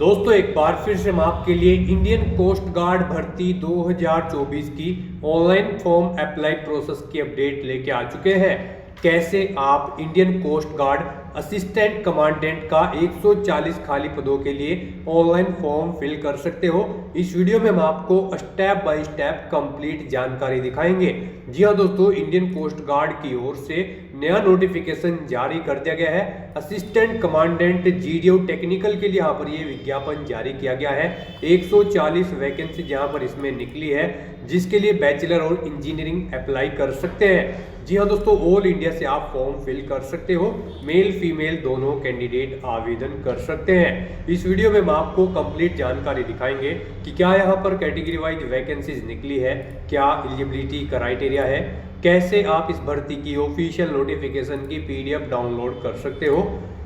दोस्तों एक बार फिर से हम आपके लिए इंडियन कोस्ट गार्ड भर्ती 2024 की ऑनलाइन फॉर्म अप्लाई प्रोसेस की अपडेट लेके आ चुके हैं। कैसे आप Indian coast guard assistant commandant का 140 खाली पदों के लिए ऑनलाइन फॉर्म फिल कर सकते हो। इस वीडियो में हम आपको स्टेप बाय स्टेप कंप्लीट जानकारी दिखाएंगे। जी हाँ दोस्तों, इंडियन कोस्ट गार्ड की ओर से नया नोटिफिकेशन जारी कर दिया गया है। असिस्टेंट कमांडेंट जीडीओ टेक्निकल के लिए यहाँ पर ये विज्ञापन जारी किया गया है। 140 वैकेंसी यहाँ पर इसमें निकली है, जिसके लिए बैचलर और इंजीनियरिंग अप्लाई कर सकते हैं। जी हाँ दोस्तों, ऑल इंडिया से आप फॉर्म फिल कर सकते हो। मेल फीमेल दोनों कैंडिडेट आवेदन कर सकते हैं। इस वीडियो में हम आपको कंप्लीट जानकारी दिखाएंगे कि क्या यहाँ पर कैटेगरी वाइज वैकेंसीज निकली है, क्या एलिजिबिलिटी क्राइटेरिया है, कैसे आप इस भर्ती की ऑफिशियल नोटिफिकेशन की पीडीएफ डाउनलोड कर सकते हो,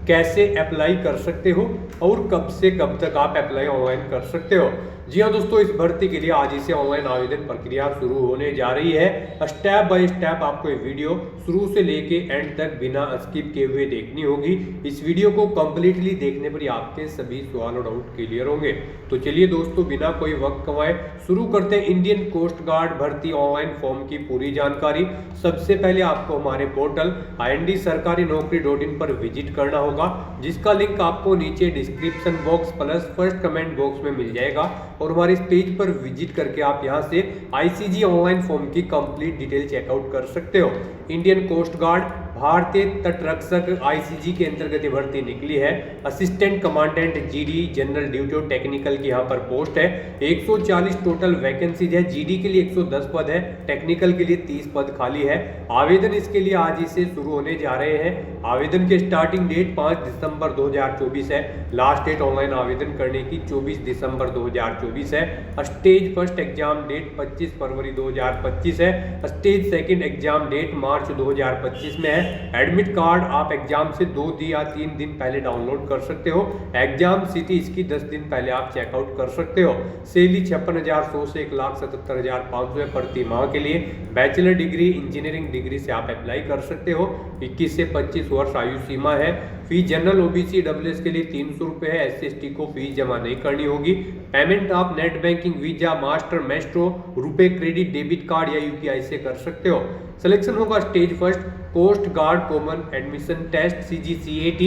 कैसे अप्लाई कर सकते हो और कब से कब तक आप अप्लाई ऑनलाइन कर सकते हो। जी हाँ दोस्तों, इस भर्ती के लिए आज ही से ऑनलाइन आवेदन प्रक्रिया शुरू होने जा रही है। स्टेप बाय स्टेप आपको ये वीडियो शुरू से लेके एंड तक बिना स्किप किए हुए देखनी होगी। इस वीडियो को कंप्लीटली देखने पर ही आपके सभी सवाल और डाउट क्लियर होंगे। तो चलिए दोस्तों, बिना कोई वक्त कमाए शुरू करते हैं इंडियन कोस्ट गार्ड भर्ती ऑनलाइन फॉर्म की पूरी जानकारी। सबसे पहले आपको हमारे पोर्टल IND-sarkari-naukri.in पर विजिट करना होगा, जिसका लिंक आपको नीचे description box plus first comment box में मिल जाएगा। और हमारे इस पेज पर विजिट करके आप यहां से ICG ऑनलाइन फॉर्म की कंप्लीट डिटेल चेकआउट कर सकते हो। इंडियन कोस्ट गार्ड भारतीय तटरक्षक ICG के अंतर्गत ये भर्ती निकली है। Assistant commandant GD general duty technical की यहाँ पर पोस्ट है। 140 टोटल वैकेंसीज है। जीडी के लिए 110 पद है, टेक्निकल के लिए 30 पद खाली है। आवेदन इसके लिए आज ही से शुरू होने जा रहे हैं। आवेदन के स्टार्टिंग डेट 5 दिसंबर 2024 है। लास्ट डेट ऑनलाइन आवेदन करने की 24 दिसंबर 2024 है। स्टेज फर्स्ट एग्जाम डेट 25 फरवरी 2025 है। स्टेज सेकंड एग्जाम डेट मार्च 2025 में है। एडमिट कार्ड आप एग्जाम से 2 या 3 दिन पहले डाउनलोड कर सकते हो। एग्जाम सिटी इसकी 10 दिन पहले आप चेकआउट कर सकते हो। सैलरी 56,100 से 1,77,500 है प्रति माह के लिए। बैचलर डिग्री इंजीनियरिंग डिग्री से आप अप्लाई कर सकते हो। 21 से 25 वर्ष आयु सीमा है। फीस जनरल OBC WS के लिए 300 रुपये है। SC/ST को फीस जमा नहीं करनी होगी। पेमेंट आप net banking, Visa, Master, Maestro, RuPay credit, debit card या UPI से कर सकते हो। सिलेक्शन होगा stage first coast guard common admission test CGCAT,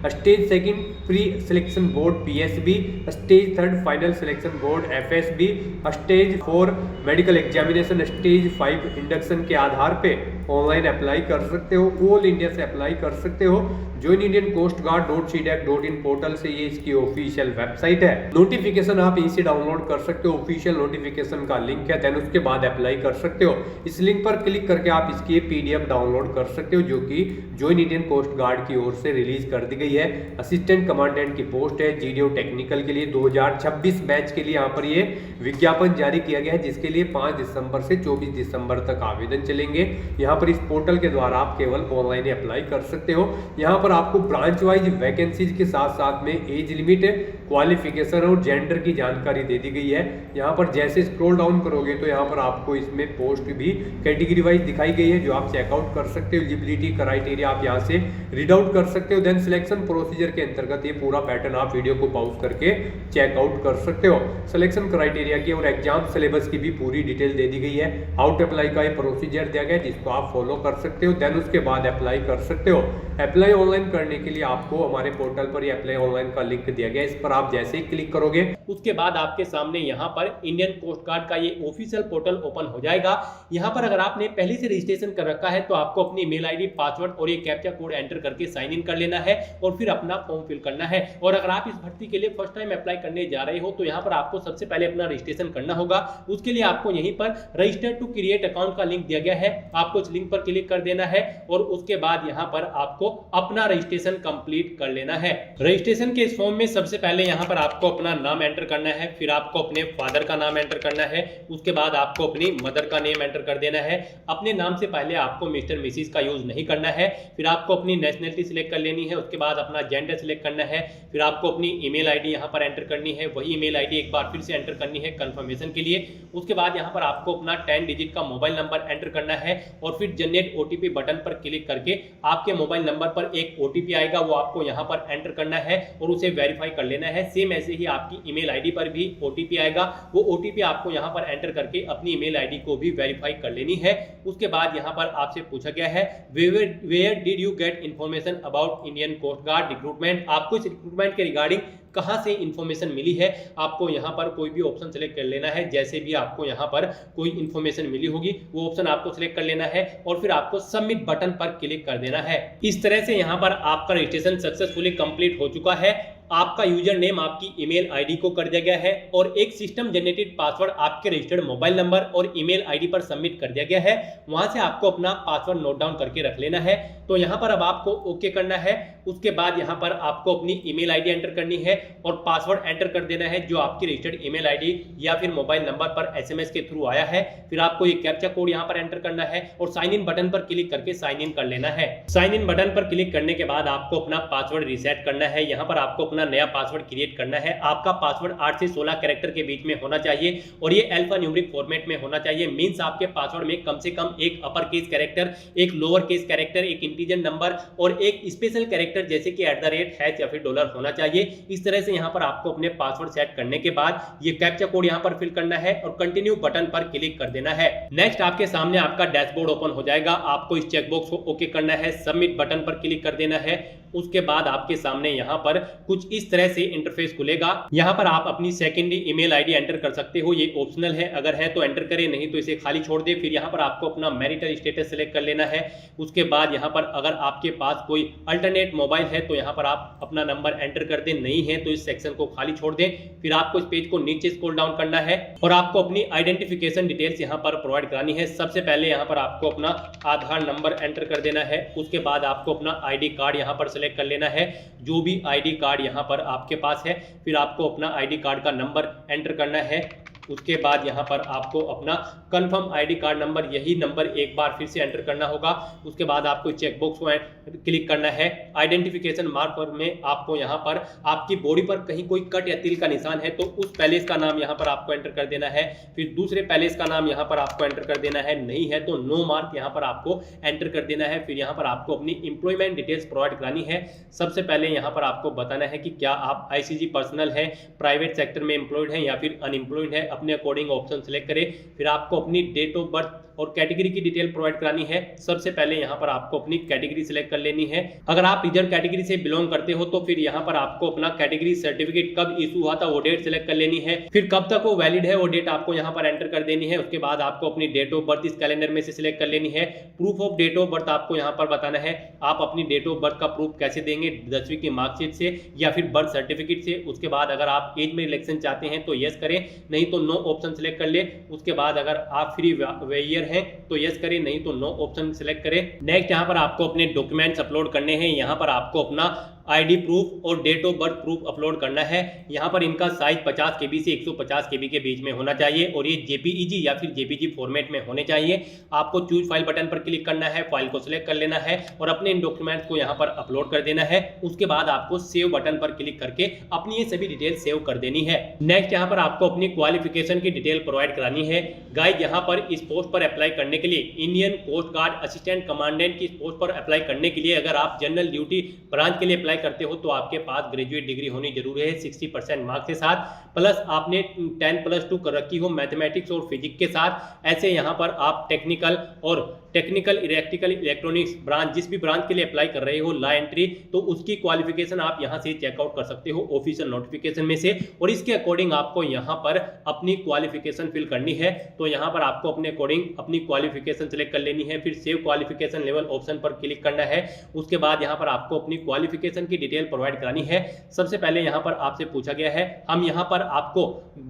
stage second pre selection board PSB, stage third final selection board FSB, stage 4 medical examination, stage 5 induction के आधार पे online apply कर सकते हो। ऑल इंडिया से अप्लाई कर सकते हो। ज्वाइन इंडियन कोस्ट गार्ड.cdac.in पोर्टल से ये इसकी ऑफिशियल वेबसाइट है। नोटिफिकेशन आप इसे डाउनलोड कर सकते हो। ऑफिशियल नोटिफिकेशन का लिंक है, देन उसके बाद अप्लाई कर सकते हो। इस लिंक पर क्लिक करके आप इसकी PDF डाउनलोड कर सकते हो, जो कि ज्वाइन इंडियन कोस्ट गार्ड की ओर से रिलीज कर दी गई है। असिस्टेंट कमांडेंट की पोस्ट है जीडीओ टेक्निकल के लिए। 2026 बैच के लिए यहाँ पर ये विज्ञापन जारी किया गया है, जिसके लिए 5 दिसंबर से 24 दिसंबर तक आवेदन चलेंगे। यहाँ पर इस पोर्टल के द्वारा आप केवल ऑनलाइन अप्लाई कर सकते हो। यहाँ पर आपको ब्रांच वाइज वैकेंसीज के साथ साथ में एज लिमिट, क्वालिफिकेशन और जेंडर की जानकारी दे दी गई है। यहाँ पर जैसे स्क्रॉल डाउन करोगे तो यहाँ पर आपको इसमें पोस्ट भी कैटेगरी वाइज दिखाई गई है, जो आप चेकआउट कर सकते हो। एलिजिबिलिटी क्राइटेरिया आप यहाँ से रीड आउट कर सकते हो। देन सिलेक्शन प्रोसीजर के अंतर्गत ये पूरा पैटर्न आप वीडियो को पॉज करके चेकआउट कर सकते हो। सिलेक्शन क्राइटेरिया की और एग्जाम सिलेबस की भी पूरी डिटेल दे दी गई है। हाउ टू अप्लाई का ये प्रोसीजर दिया गया है, जिसको आप फॉलो कर सकते हो। देन उसके बाद अप्लाई कर सकते हो। अप्लाई ऑनलाइन करने के लिए आपको हमारे पोर्टल पर ये अप्लाई ऑनलाइन का लिंक दिया गया है। इस पर आप जैसे ही क्लिक करोगे उसके बाद आपके सामने यहाँ पर इंडियन कोस्ट गार्ड का ये ऑफिशियल पोर्टल ओपन हो जाएगा। यहाँ पर अगर आपने पहले से रजिस्ट्रेशन कर रखा है तो आपको अपनी मेल ID, पासवर्ड और ये कैप्चा कोड एंटर करके साइन इन कर लेना है और फिर अपना फॉर्म फिल करना है। और अगर आप इस भर्ती के लिए फर्स्ट टाइम अप्लाई करने जा रहे हो तो यहाँ पर आपको सबसे पहले अपना रजिस्ट्रेशन करना होगा। उसके लिए आपको यहीं पर रजिस्टर टू क्रिएट अकाउंट का लिंक दिया गया है। आपको इस लिंक पर क्लिक कर देना है और उसके बाद यहाँ पर आपको अपना रजिस्ट्रेशन कंप्लीट कर लेना है। रजिस्ट्रेशन के इस फॉर्म में सबसे पहले यहाँ पर आपको अपना नाम एंटर करना है, फिर आपको अपने फादर का नाम एंटर करना है, उसके बाद आपको अपनी मदर का नेम एंटर कर देना है। अपने नाम से पहले आपको मिस्टर मिसिस का यूज नहीं करना है। फिर आपको अपनी नेशनलिटी सिलेक्ट कर लेनी है, उसके बाद अपना जेंडर सिलेक्ट करना है। फिर आपको अपनी ईमेल ID यहाँ पर एंटर करनी है, वही ईमेल ID एक बार फिर से एंटर करनी है कंफर्मेशन के लिए। उसके बाद यहाँ पर आपको अपना 10 डिजिट का मोबाइल नंबर एंटर करना है और फिर जनरेट OTP बटन पर क्लिक करके आपके मोबाइल नंबर पर एक OTP आएगा, वो आपको यहाँ पर एंटर करना है और उसे वेरीफाई कर लेना है, सेम ऐसे ही आपकी ईमेल आईडी पर भी ओटीपी आएगा। वो ओटीपी आपको यहाँ पर एंटर करके अपनी ईमेल आईडी को भी वेरीफाई कर लेनी है। उसके बाद यहाँ पर आपसे पूछा गया है where did you get information about Indian coast guard recruitment, आपको इस रिक्रूटमेंट के रिगार्डिंग कहां से इंफॉर्मेशन मिली है। आपको यहां पर कोई भी ऑप्शन सेलेक्ट कर लेना है, जैसे भी आपको यहां पर कोई इंफॉर्मेशन मिली होगी वो ऑप्शन आपको सिलेक्ट कर लेना है और फिर आपको सबमिट बटन पर क्लिक कर देना है। इस तरह से यहां पर आपका रजिस्ट्रेशन सक्सेसफुली कंप्लीट हो चुका है। आपका यूजर नेम आपकी ईमेल आईडी को कर दिया गया है और एक सिस्टम जनरेटेड पासवर्ड आपके रजिस्टर्ड मोबाइल नंबर और ईमेल आईडी पर सबमिट कर दिया गया है। वहां से आपको अपना पासवर्ड नोट डाउन करके रख लेना है। तो यहां पर अब आपको ओके करना है। उसके बाद यहां पर आपको अपनी ईमेल आईडी एंटर करनी है और पासवर्ड एंटर कर देना है जो आपकी रजिस्टर्ड ईमेल आईडी या फिर मोबाइल नंबर पर एसएमएस के थ्रू आया है। फिर आपको ये कैप्चा कोड यहां पर एंटर करना है और साइन इन बटन पर क्लिक करके साइन इन कर लेना है। साइन इन बटन पर क्लिक करने के बाद आपको अपना पासवर्ड रीसेट करना है। यहां पर आपको अपना नया पासवर्ड क्रिएट करना है। आपका पासवर्ड 8 से 16 कैरेक्टर के बीच में होना चाहिए और ये अल्फा न्यूमेरिक फॉर्मेट में होना चाहिए। मींस आपके पासवर्ड में कम से कम एक अपर केस कैरेक्टर, एक लोअर केस कैरेक्टर, एक इंटीजर नंबर और एक स्पेशल कैरेक्टर जैसे कि @ या फिर डॉलर होना चाहिए। इस तरह से यहां पर आपको अपने पासवर्ड सेट करने के बाद ये कैप्चा कोड यहां पर फिल करना है और कंटिन्यू बटन पर क्लिक कर देना है। नेक्स्ट आपके सामने आपका डैशबोर्ड ओपन हो जाएगा। आपको इस चेकबॉक्स को ओके करना है, सबमिट बटन पर क्लिक कर देना है। उसके बाद आपके सामने यहां पर कुछ इस तरह से इंटरफेस खुलेगा। यहां पर आप अपनी सेकेंडरी ईमेल आईडी एंटर कर सकते हो, ये ऑप्शनल है, अगर है तो एंटर करें, नहीं तो इसे खाली छोड़ दे। फिर यहां पर आपको अपना मैरिटल स्टेटस सिलेक्ट कर लेना है। उसके बाद यहां पर अगर आपके पास कोई अल्टरनेट मोबाइल है तो यहां पर आप अपना नंबर एंटर कर दें, नहीं है तो इस सेक्शन को खाली छोड़ दें। फिर आपको इस पेज को नीचे स्क्रॉल डाउन करना है और आपको अपनी आइडेंटिफिकेशन डिटेल्स यहां पर प्रोवाइड करानी है। सबसे पहले यहां पर आपको अपना आधार नंबर एंटर कर देना है। उसके बाद आपको अपना आईडी कार्ड यहां पर सिलेक्ट कर लेना है, जो भी आईडी कार्ड यहां पर आपके पास है। फिर आपको अपना आईडी कार्ड का नंबर एंटर करना है। उसके बाद यहाँ पर आपको अपना कंफर्म आईडी कार्ड नंबर, यही नंबर एक बार फिर से एंटर करना होगा। उसके बाद आपको चेकबॉक्स को क्लिक करना है। आइडेंटिफिकेशन मार्कर में आपको यहाँ पर आपकी बॉडी पर कहीं कोई कट या तिल का निशान है तो उस पैलेस का नाम यहाँ पर आपको एंटर कर देना है। फिर दूसरे पैलेस का नाम यहाँ पर आपको एंटर कर देना है, नहीं है तो नो मार्क यहाँ पर आपको एंटर कर देना है। फिर यहाँ पर आपको अपनी एम्प्लॉयमेंट डिटेल्स प्रोवाइड करानी है। सबसे पहले यहाँ पर आपको बताना है कि क्या आप आईसीजी पर्सनल है, प्राइवेट सेक्टर में एम्प्लॉयड है या फिर अनएम्प्लॉयड है। अपने अकॉर्डिंग ऑप्शन सेलेक्ट करें। फिर आपको अपनी डेट ऑफ बर्थ और कैटेगरी की डिटेल प्रोवाइड करानी है। सबसे पहले यहाँ पर आपको अपनी कैटेगरी सिलेक्ट कर लेनी है। अगर आप रिजर्व कैटेगरी से बिलोंग करते हो तो फिर यहाँ पर आपको अपना कैटेगरी सर्टिफिकेट कब इशू हुआ था वो डेट सिलेक्ट कर लेनी है। फिर कब तक वो वैलिड है वो डेट आपको यहाँ पर एंटर कर देनी है। उसके बाद आपको अपनी डेट ऑफ बर्थ इस कैलेंडर में से सिलेक्ट कर लेनी है। Proof of date of birth आपको यहाँ पर बताना है। आप अपनी डेट ऑफ बर्थ का प्रूफ कैसे देंगे, 10वीं की मार्कशीट से या फिर बर्थ सर्टिफिकेट से। उसके बाद अगर आप एज में रिलेक्शन चाहते हैं तो यस करें, नहीं तो नो ऑप्शन सिलेक्ट कर ले। उसके बाद अगर आप फ्री वेयर हैं तो यस करें, नहीं तो नो ऑप्शन सिलेक्ट करें। नेक्स्ट यहाँ पर आपको अपने डॉक्यूमेंट्स अपलोड करने हैं। यहाँ पर आपको अपना आईडी प्रूफ और date of birth proof upload करना है। यहाँ पर इनका साइज 50 KB से 150 KB के बीच में होना चाहिए और ये JPEG या फिर JPG फॉर्मेट में होने चाहिए। आपको चूज फाइल बटन पर क्लिक करना है, फाइल को सिलेक्ट कर लेना है और अपने इन डॉक्यूमेंट्स को यहाँ पर अपलोड कर देना है। उसके बाद आपको सेव बटन पर क्लिक करके अपनी ये सभी डिटेल सेव कर देनी है। नेक्स्ट यहाँ पर आपको अपनी क्वालिफिकेशन की डिटेल प्रोवाइड करानी है। गाइस यहाँ पर इस पोस्ट पर अप्लाई करने के लिए, Indian coast guard assistant commandant की पोस्ट पर अप्लाई करने के लिए, अगर आप जनरल ड्यूटी ब्रांच के लिए अप्लाई करते हो तो आपके पास ग्रेजुएट डिग्री होनी जरूरी है 60% मार्क्स के साथ, प्लस आपने 10+2 कर रखी हो मैथमेटिक्स और फिजिक्स के साथ। ऐसे यहाँ पर आप टेक्निकल इलेक्ट्रिकल इलेक्ट्रॉनिक्स ब्रांच, जिस भी ब्रांच के लिए अप्लाई कर रहे हो, ला एंट्री, तो उसकी क्वालिफिकेशन आप यहाँ से चेकआउट कर सकते हो ऑफिशियल नोटिफिकेशन में से और इसके अकॉर्डिंग आपको यहाँ पर अपनी क्वालिफिकेशन फिल करनी है। तो यहाँ पर आपको अपने अकॉर्डिंग अपनी क्वालिफिकेशन सिलेक्ट कर लेनी है। फिर सेव क्वालिफिकेशन लेवल ऑप्शन पर क्लिक करना है। उसके बाद यहाँ पर आपको अपनी क्वालिफिकेशन की डिटेल प्रोवाइड करानी है। सबसे पहले यहाँ पर आपसे पूछा गया है, हम यहाँ पर आपको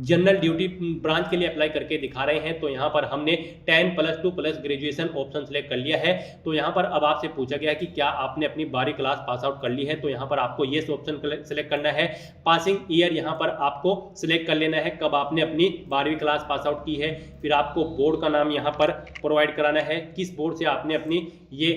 जनरल ड्यूटी ब्रांच के लिए अप्लाई करके दिखा रहे हैं, तो यहाँ पर हमने 10+2 प्लस ग्रेजुएशन ऑप्शन सेलेक्ट कर लिया है। तो यहाँ पर अब आपसे पूछा गया है कि क्या आपने अपनी 12वीं क्लास पास आउट कर ली है, तो यहाँ पर आपको ये ऑप्शन सेलेक्ट करना है। पासिंग ईयर यहाँ पर आपको सिलेक्ट कर लेना है, कब आपने अपनी 12वीं क्लास पास आउट की है। फिर आपको बोर्ड का नाम यहाँ पर प्रोवाइड कराना है, किस बोर्ड से आपने अपनी ये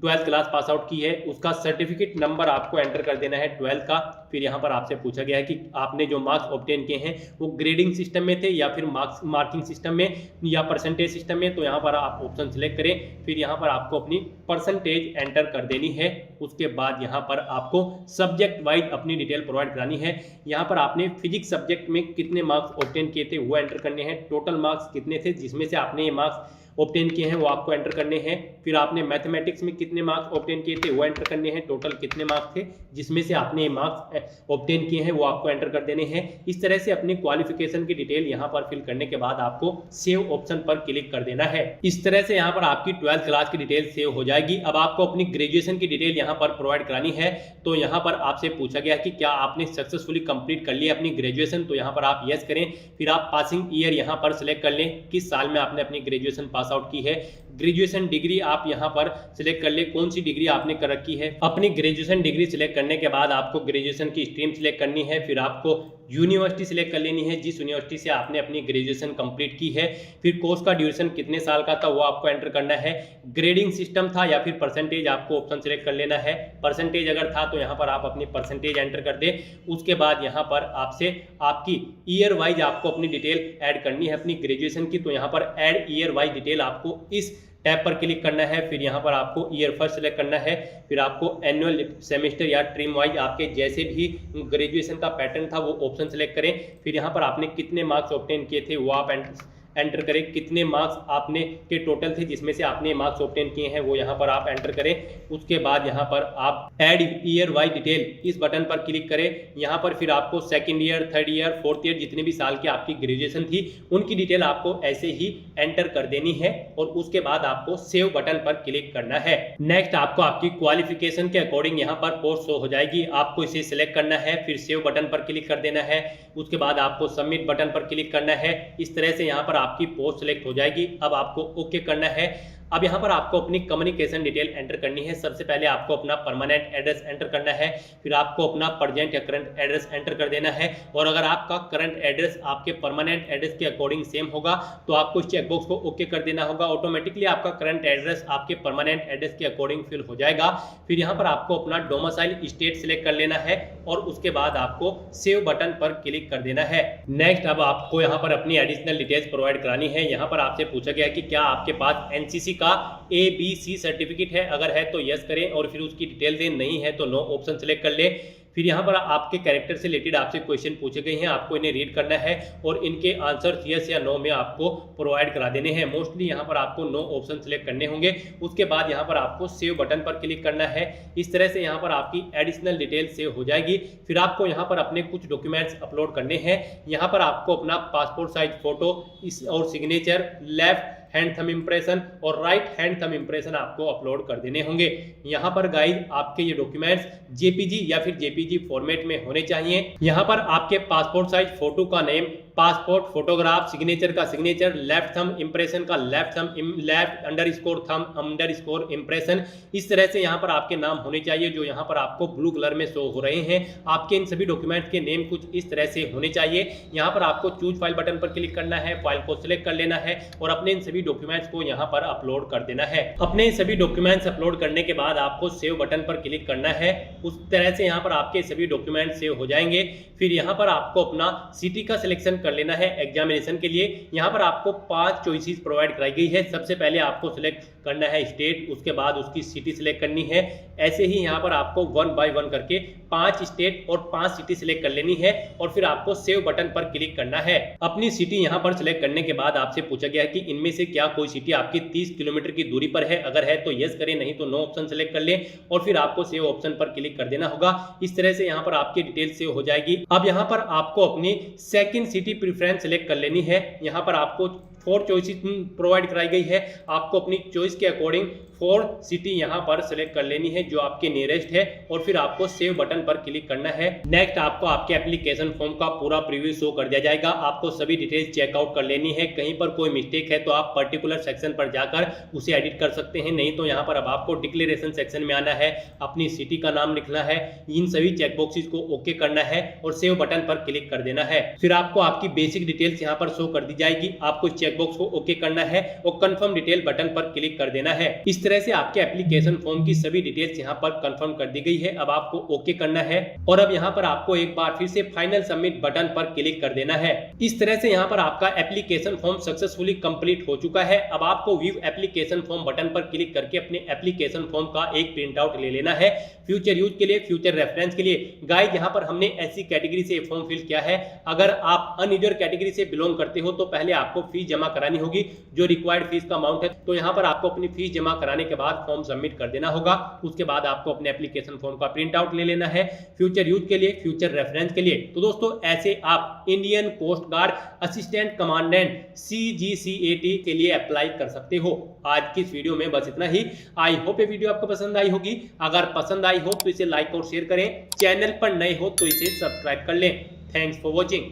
12th क्लास पास आउट की है, उसका सर्टिफिकेट नंबर आपको एंटर कर देना है 12th का। फिर यहाँ पर आपसे पूछा गया है कि आपने जो मार्क्स ऑब्टेन किए हैं वो ग्रेडिंग सिस्टम में थे या फिर मार्किंग सिस्टम में या परसेंटेज सिस्टम में, तो यहाँ पर आप ऑप्शन सिलेक्ट करें। फिर यहाँ पर आपको अपनी परसेंटेज एंटर कर देनी है। उसके बाद यहाँ पर आपको सब्जेक्ट वाइज अपनी डिटेल प्रोवाइड करानी है। यहाँ पर आपने फिजिक्स सब्जेक्ट में कितने मार्क्स ऑब्टेन किए थे वो एंटर करने हैं, टोटल मार्क्स कितने थे जिसमें से आपने ये मार्क्स ऑब्टेन किए हैं वो आपको एंटर करने हैं। फिर आपने मैथमेटिक्स में कितने मार्क्स ऑब्टेन किए थे वो एंटर करने हैं, टोटल कितने मार्क्स थे जिसमें से आपने ये मार्क्स ऑब्टेन किए हैं वो आपको एंटर कर देने हैं। इस तरह से अपनी क्वालिफिकेशन की डिटेल यहाँ पर फिल करने के बाद आपको सेव ऑप्शन पर क्लिक कर देना है। इस तरह से यहाँ पर आपकी 12th क्लास की डिटेल सेव हो जाएगी। अब आपको अपनी ग्रेजुएशन की डिटेल यहाँ पर प्रोवाइड करानी है। तो यहाँ पर आपसे पूछा गया कि क्या आपने सक्सेसफुली कंप्लीट कर लिया अपनी ग्रेजुएशन, तो यहाँ पर आप यस करें। फिर आप पासिंग ईयर यहाँ पर सिलेक्ट कर लें, किस साल में आपने अपनी ग्रेजुएशन पास आउट की है। ग्रेजुएशन डिग्री आप यहाँ पर सिलेक्ट कर ले, कौन सी डिग्री आपने कर रखी है। अपनी ग्रेजुएशन डिग्री सिलेक्ट करने के बाद आपको ग्रेजुएशन की स्ट्रीम सिलेक्ट करनी है। फिर आपको यूनिवर्सिटी सिलेक्ट कर लेनी है जिस यूनिवर्सिटी से आपने अपनी ग्रेजुएशन कंप्लीट की है। फिर कोर्स का ड्यूरेशन कितने साल का था वो आपको एंटर करना है। ग्रेडिंग सिस्टम था या फिर परसेंटेज, आपको ऑप्शन सिलेक्ट कर लेना है। परसेंटेज अगर था तो यहाँ पर आप अपनी परसेंटेज एंटर कर दे। उसके बाद यहाँ पर आपसे आपकी ईयर वाइज आपको अपनी डिटेल ऐड करनी है अपनी ग्रेजुएशन की। तो यहाँ पर ऐड ईयर वाइज डिटेल आपको इस टैब पर क्लिक करना है। फिर यहाँ पर आपको ईयर फर्स्ट सेलेक्ट करना है। फिर आपको एनुअल, सेमेस्टर या ट्रीम वाइज आपके जैसे भी ग्रेजुएशन का पैटर्न था वो ऑप्शन सेलेक्ट करें। फिर यहाँ पर आपने कितने मार्क्स ऑब्टेन किए थे वो आप एंटर करें, कितने मार्क्स आपने के टोटल थे जिसमें से आपने मार्क्स ऑब्टेन किए हैं वो यहाँ पर आप एंटर करें। उसके बाद यहाँ पर आप ऐड ईयर वाइज डिटेल इस बटन पर क्लिक करें। यहाँ पर फिर आपको second year, third year, fourth year जितने भी साल की आपकी ग्रेजुएशन थी उनकी डिटेल आपको ऐसे ही एंटर कर देनी है और उसके बाद आपको सेव बटन पर क्लिक करना है। नेक्स्ट आपको आपकी क्वालिफिकेशन के अकॉर्डिंग यहाँ पर पोस्ट शो हो जाएगी, आपको इसे सिलेक्ट करना है। फिर सेव बटन पर क्लिक कर देना है। उसके बाद आपको सबमिट बटन पर क्लिक करना है। इस तरह से यहाँ पर आपकी पोस्ट सिलेक्ट हो जाएगी। अब आपको ओके करना है। अब यहाँ पर आपको अपनी कम्युनिकेशन डिटेल एंटर करनी है। सबसे पहले आपको अपना परमानेंट एड्रेस एंटर करना है। फिर आपको अपना प्रेजेंट या करंट एड्रेस एंटर कर देना है। और अगर आपका करंट एड्रेस आपके परमानेंट एड्रेस के अकॉर्डिंग सेम होगा तो आपको इस चेकबॉक्स को ओके कर देना होगा। ऑटोमेटिकली आपका करंट एड्रेस आपके परमानेंट एड्रेस के अकॉर्डिंग फिल हो जाएगा। फिर यहाँ पर आपको अपना डोमिसाइल स्टेट सिलेक्ट कर लेना है और उसके बाद आपको सेव बटन पर क्लिक कर देना है। नेक्स्ट अब आपको यहाँ पर अपनी एडिशनल डिटेल्स प्रोवाइड करानी है। यहाँ पर आपसे पूछा गया कि क्या आपके पास एनसीसी का ABC सर्टिफिकेट है, अगर है तो यस करें और फिर उसकी डिटेल दें, नहीं है तो नो ऑप्शन सेलेक्ट कर ले। फिर यहाँ पर आपके कैरेक्टर से रिलेटेड आपसे क्वेश्चन पूछे गए हैं, आपको इन्हें रीड करना है और इनके आंसर यस या नो में आपको प्रोवाइड करा देने हैं। मोस्टली यहाँ पर आपको नो ऑप्शन सेलेक्ट करने होंगे। उसके बाद यहाँ पर आपको सेव बटन पर क्लिक करना है। इस तरह से यहाँ पर आपकी एडिशनल डिटेल सेव हो जाएगी। फिर आपको यहाँ पर अपने कुछ डॉक्यूमेंट्स अपलोड करने हैं। यहाँ पर आपको अपना पासपोर्ट साइज फोटो और signature, left hand thumb impression और राइट हैंड थंब इंप्रेशन आपको अपलोड कर देने होंगे। यहाँ पर गाइस आपके ये डॉक्यूमेंट्स जेपीजी या फिर जेपीजी फॉर्मेट में होने चाहिए। यहाँ पर आपके पासपोर्ट साइज फोटो का नेम, पासपोर्ट फोटोग्राफ, सिग्नेचर का सिग्नेचर, लेफ्ट थंब इंप्रेशन का left thumb, left underscore thumb underscore impression, इस तरह से यहाँ पर आपके नाम होने चाहिए जो यहाँ पर आपको ब्लू कलर में शो हो रहे हैं। आपके इन सभी डॉक्यूमेंट्स के नेम कुछ इस तरह से होने चाहिए। यहाँ पर आपको चूज फाइल बटन पर क्लिक करना है, फाइल को सिलेक्ट कर लेना है और अपने इन सभी डॉक्यूमेंट्स को यहाँ पर अपलोड कर देना है। अपने सभी डॉक्यूमेंट्स अपलोड करने के बाद आपको सेव बटन पर क्लिक करना है। उस तरह से यहाँ पर आपके सभी डॉक्यूमेंट्स सेव हो जाएंगे। फिर यहाँ पर आपको अपना सिटी का सिलेक्शन कर लेना है एग्जामिनेशन के लिए। यहाँ पर आपको 5 चॉइसेस प्रोवाइड कराई गई है। सबसे पहले आपको सिलेक्ट करना है स्टेट, उसके बाद उसकी सिटी सिलेक्ट करनी है। ऐसे ही यहाँ पर आपको 1 बाय 1 करके 5 स्टेट और 5 सिटी सिलेक्ट कर लेनी है और फिर आपको सेव बटन पर क्लिक करना है। अपनी सिटी यहाँ पर सिलेक्ट करने के बाद आपसे पूछा गया है कि इनमें से क्या कोई सिटी आपकी 30 किलोमीटर की दूरी पर है, अगर है तो यस करें, नहीं तो नो ऑप्शन सेलेक्ट कर ले और फिर आपको सेव ऑप्शन पर क्लिक कर देना होगा। इस तरह से यहाँ पर आपकी डिटेल सेव हो जाएगी। अब यहाँ पर आपको अपनी सेकंड सिटी प्रेफरेंस सेलेक्ट कर लेनी है। यहाँ पर आपको 4 चॉइसेस प्रोवाइड कराई गई है। आपको अपनी चॉइस के अकॉर्डिंग 4 सिटी यहाँ पर सिलेक्ट कर लेनी है जो आपके नियरेस्ट है और फिर आपको सेव बटन पर क्लिक करना है। नेक्स्ट आपको आपके एप्लीकेशन फॉर्म का पूरा प्रीव्यू शो कर दिया जाएगा। आपको सभी डिटेल्स चेकआउट कर लेनी है। कहीं पर कोई मिस्टेक है तो आप पर्टिकुलर सेक्शन पर जाकर उसे एडिट कर सकते हैं, नहीं तो यहाँ पर अब आपको डिक्लेरेशन सेक्शन में आना है, अपनी सिटी का नाम लिखना है, इन सभी चेकबॉक्सेस को ओके करना है और सेव बटन पर क्लिक कर देना है। फिर आपको आपकी बेसिक डिटेल्स यहाँ पर शो कर दी जाएगी। आपको चेकबॉक्स को ओके करना है और कंफर्म डिटेल बटन पर क्लिक कर देना है। इस तरह से आपके एप्लीकेशन फॉर्म की सभी डिटेल्स यहाँ पर कंफर्म कर दी गई है। अब आपको ओके करना है और अब यहाँ पर आपको एक बार फिर से फाइनल सबमिट बटन पर क्लिक कर देना है। इस तरह से यहाँ पर आपका एप्लीकेशन फॉर्म सक्सेसफुली कंप्लीट हो चुका है। अब आपको व्यू एप्लीकेशन फॉर्म बटन पर क्लिक करके अपने एप्लीकेशन फॉर्म का एक प्रिंट आउट ले लेना है फ्यूचर यूज के लिए, फ्यूचर रेफरेंस के लिए। गाइस यहाँ पर हमने ऐसी कैटेगरी से फॉर्म फिल किया है, अगर आप अनयूजर कैटेगरी से बिलोंग करते हो तो पहले आपको फीस जमा करानी होगी, जो रिक्वायर्ड फीस का अमाउंट है। तो यहाँ पर आपको अपनी फीस जमा कराने के बाद फॉर्म सबमिट कर देना होगा। उसके बाद आपको अपने एप्लीकेशन फॉर्म का प्रिंट आउट ले लेना है फ्यूचर यूज के लिए, फ्यूचर रेफरेंस के लिए। तो दोस्तों ऐसे आप Indian coast guard assistant commandant CGCAT के लिए अप्लाई कर सकते हो। आज की इस वीडियो में बस इतना ही। आई होप ये वीडियो आपको पसंद आई होगी। अगर पसंद आई हो तो इसे लाइक और शेयर करें, चैनल पर नए हो तो इसे सब्सक्राइब कर लें। Thanks for watching.